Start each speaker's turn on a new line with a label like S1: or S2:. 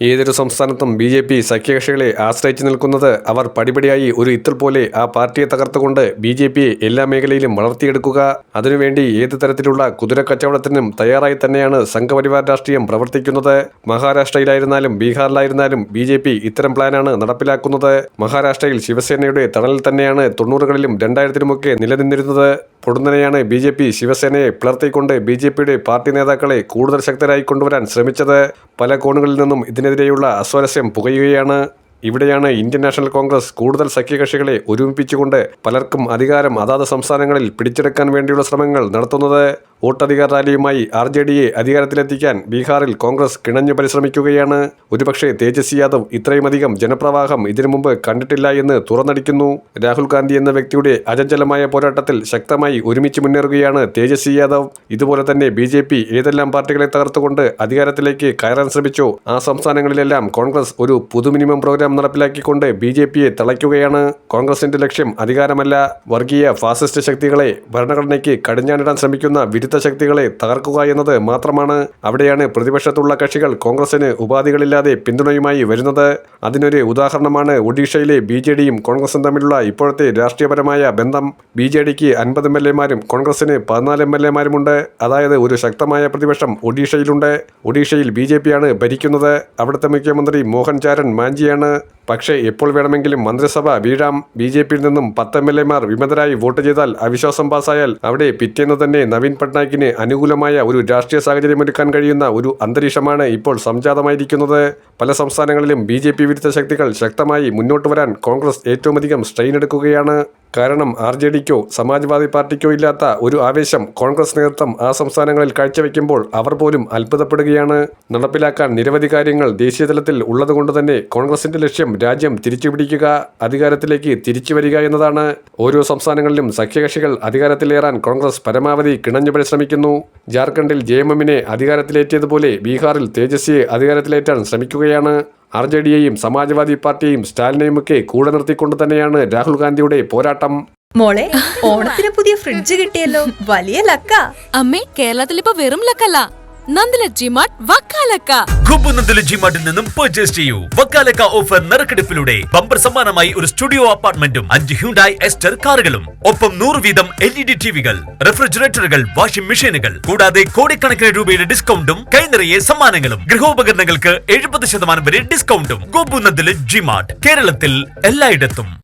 S1: ഏതൊരു സംസ്ഥാനത്തും ബി.ജെ.പി. സഖ്യകക്ഷികളെ ആശ്രയിച്ചു നിൽക്കുന്നത് അവർ പടിപടിയായി ഒരു ഇത്തിൽ പോലെ ആ പാർട്ടിയെ തകർത്തുകൊണ്ട് ബി.ജെ.പിയെ എല്ലാ മേഖലയിലും വളർത്തിയെടുക്കുക. അതിനുവേണ്ടി ഏത് തരത്തിലുള്ള കുതിരക്കച്ചവടത്തിനും തയ്യാറായി തന്നെയാണ് സംഘപരിവാർ രാഷ്ട്രീയം പ്രവർത്തിക്കുന്നത്. മഹാരാഷ്ട്രയിലായിരുന്നാലും ബീഹാറിലായിരുന്നാലും ബി.ജെ.പി. ഇത്തരം പ്ലാനാണ് നടപ്പിലാക്കുന്നത്. മഹാരാഷ്ട്രയിൽ ശിവസേനയുടെ തണലിൽ തന്നെയാണ് 90കളിലും 2000-ലുമൊക്കെ നിലനിന്നിരുന്നത്. പൊടുന്നനെയാണ് ബി.ജെ.പി. ശിവസേനയെ പിളർത്തിക്കൊണ്ട് ബി.ജെ.പിയുടെ പാർട്ടി നേതാക്കളെ കൂടുതൽ ശക്തരായി കൊണ്ടുവരാൻ ശ്രമിച്ചത്. പല കോണുകളിൽ നിന്നും ഇതിനെതിരെയുള്ള അസ്വാരസ്യം പുകയുകയാണ്. ഇവിടെയാണ് ഇന്ത്യൻ നാഷണൽ കോൺഗ്രസ് കൂടുതൽ സഖ്യകക്ഷികളെ ഒരുമിപ്പിച്ചുകൊണ്ട് പലർക്കും അധികാരം അതാത് സംസ്ഥാനങ്ങളിൽ പിടിച്ചെടുക്കാൻ വേണ്ടിയുള്ള ശ്രമങ്ങൾ നടത്തുന്നത്. വോട്ടധികാർ റാലിയുമായി ആർ.ജെ.ഡിയെ അധികാരത്തിലെത്തിക്കാൻ ബീഹാറിൽ കോൺഗ്രസ് കിണഞ്ഞു പരിശ്രമിക്കുകയാണ്. ഒരുപക്ഷെ തേജസ്വി യാദവ് ഇത്രയുമധികം ജനപ്രവാഹം ഇതിനു മുമ്പ് കണ്ടിട്ടില്ല എന്ന് തുറന്നടിക്കുന്നു. രാഹുൽ ഗാന്ധി എന്ന വ്യക്തിയുടെ അചഞ്ചലമായ പോരാട്ടത്തിൽ ശക്തമായി ഒരുമിച്ച് മുന്നേറുകയാണ് തേജസ്വി യാദവ്. ഇതുപോലെ തന്നെ ബി.ജെ.പി. ഏതെല്ലാം പാർട്ടികളെ തകർത്തുകൊണ്ട് അധികാരത്തിലേക്ക് കയറാൻ ശ്രമിച്ചോ ആ സംസ്ഥാനങ്ങളിലെല്ലാം കോൺഗ്രസ് ഒരു പൊതു മിനിമം പ്രോഗ്രാം നടപ്പിലാക്കിക്കൊണ്ട് ബി.ജെ.പിയെ തളയ്ക്കുകയാണ്. കോൺഗ്രസിന്റെ ലക്ഷ്യം അധികാരമല്ല, വർഗീയ ഫാസിസ്റ്റ് ശക്തികളെ, ഭരണഘടനയ്ക്ക് കടിഞ്ഞാണിടാൻ ശ്രമിക്കുന്ന വിരുദ്ധ ശക്തികളെ തകർക്കുക എന്നത് മാത്രമാണ്. അവിടെയാണ് പ്രതിപക്ഷത്തുള്ള കക്ഷികൾ കോൺഗ്രസിന് ഉപാധികളില്ലാതെ പിന്തുണയുമായി വരുന്നത്. അതിനൊരു ഉദാഹരണമാണ് ഒഡീഷയിലെ ബി.ജെ.ഡിയും കോൺഗ്രസും തമ്മിലുള്ള ഇപ്പോഴത്തെ രാഷ്ട്രീയപരമായ ബന്ധം. ബി.ജെ.ഡിക്ക് 50 എം.എൽ.എമാരും കോൺഗ്രസിന് 14 എം.എൽ.എമാരുമുണ്ട്. അതായത് ഒരു ശക്തമായ പ്രതിപക്ഷം ഒഡീഷയിലുണ്ട്. ഒഡീഷയിൽ ബി.ജെ.പിയാണ് ഭരിക്കുന്നത്. അവിടുത്തെ മുഖ്യമന്ത്രി മോഹൻ ചാരൺ മാഞ്ചിയാണ്. പക്ഷേ എപ്പോൾ വേണമെങ്കിലും മന്ത്രിസഭ വീഴാം. ബി.ജെ.പിയിൽ നിന്നും 10 എം.എൽ.എമാർ വിമതരായി വോട്ട് ചെയ്താൽ, അവിശ്വാസം പാസായാൽ അവിടെ പിറ്റേന്ന് തന്നെ നവീൻ പട്നായിക്കിന് അനുകൂലമായ ഒരു രാഷ്ട്രീയ സാഹചര്യമൊരുക്കാൻ കഴിയുന്ന ഒരു അന്തരീക്ഷമാണ് ഇപ്പോൾ സംജാതമായിരിക്കുന്നത്. പല സംസ്ഥാനങ്ങളിലും ബി.ജെ.പി. വിരുദ്ധ ശക്തികൾ ശക്തമായി മുന്നോട്ട് വരാൻ കോൺഗ്രസ് ഏറ്റവുമധികം സ്ട്രെയിൻ എടുക്കുകയാണ്. കാരണം ആർ.ജെ.ഡിക്കോ സമാജ്വാദി പാർട്ടിക്കോ ഇല്ലാത്ത ഒരു ആവേശം കോൺഗ്രസ് നേതൃത്വം ആ സംസ്ഥാനങ്ങളിൽ കാഴ്ചവെക്കുമ്പോൾ അവർ പോലും അത്ഭുതപ്പെടുകയാണ്. നടപ്പിലാക്കാൻ നിരവധി കാര്യങ്ങൾ ദേശീയതലത്തിൽ ഉള്ളതുകൊണ്ട് തന്നെ കോൺഗ്രസിന്റെ ലക്ഷ്യം രാജ്യം തിരിച്ചുപിടിക്കുക, അധികാരത്തിലേക്ക് തിരിച്ചു വരിക എന്നതാണ്. ഓരോ സംസ്ഥാനങ്ങളിലും സഖ്യകക്ഷികൾ അധികാരത്തിലേറാൻ കോൺഗ്രസ് പരമാവധി കിണഞ്ഞു പരിശ്രമിക്കുന്നു. ജാർഖണ്ഡിൽ ജെ.എം.എമ്മിനെ അധികാരത്തിലേറ്റിയതുപോലെ ബീഹാറിൽ തേജസ്വിയെ അധികാരത്തിലേറ്റാൻ ശ്രമിക്കുകയാണ്. ആർ.ജെ.ഡിയെയും സമാജ്വാദി പാർട്ടിയെയും സ്റ്റാലിനെയുമൊക്കെ കൂടെ നിർത്തിക്കൊണ്ട് തന്നെയാണ് രാഹുൽ ഗാന്ധിയുടെ പോരാട്ടം.
S2: മോളെ, ഓണത്തിന് പുതിയ ഫ്രിഡ്ജ് കിട്ടിയല്ലോ, വലിയ ലക്ക.
S3: അമ്മേ, കേരളത്തിൽ ഇപ്പൊ വെറും ലക്കല്ല, നന്ദില ജിമാർട്ട് വക്കാലക്ക.
S4: നന്ദില ജിമാർട്ടിൽ നിന്നും പർച്ചേസ് ചെയ്യൂ. വക്കാലക്ക ഓഫർ നറുക്കെടുപ്പിലൂടെ ബമ്പർ സമ്മാനമായി ഒരു സ്റ്റുഡിയോ അപ്പാർട്ട്മെന്റും 5 ഹ്യുണ്ടായി എസ്റ്റർ കാറുകളും, ഒപ്പം 100 വീതം LED ടിവികൾ, റെഫ്രിജറേറ്ററുകൾ, വാഷിംഗ് മെഷീനുകൾ, കൂടാതെ കോടിക്കണക്കിന് രൂപയുടെ ഡിസ്കൗണ്ടും കൈനിറയെ സമ്മാനങ്ങളും. ഗൃഹോപകരണങ്ങൾക്ക് 70% വരെ ഡിസ്കൗണ്ടും. നന്ദില ജിമാർട്ട് കേരളത്തിൽ എല്ലായിടത്തും.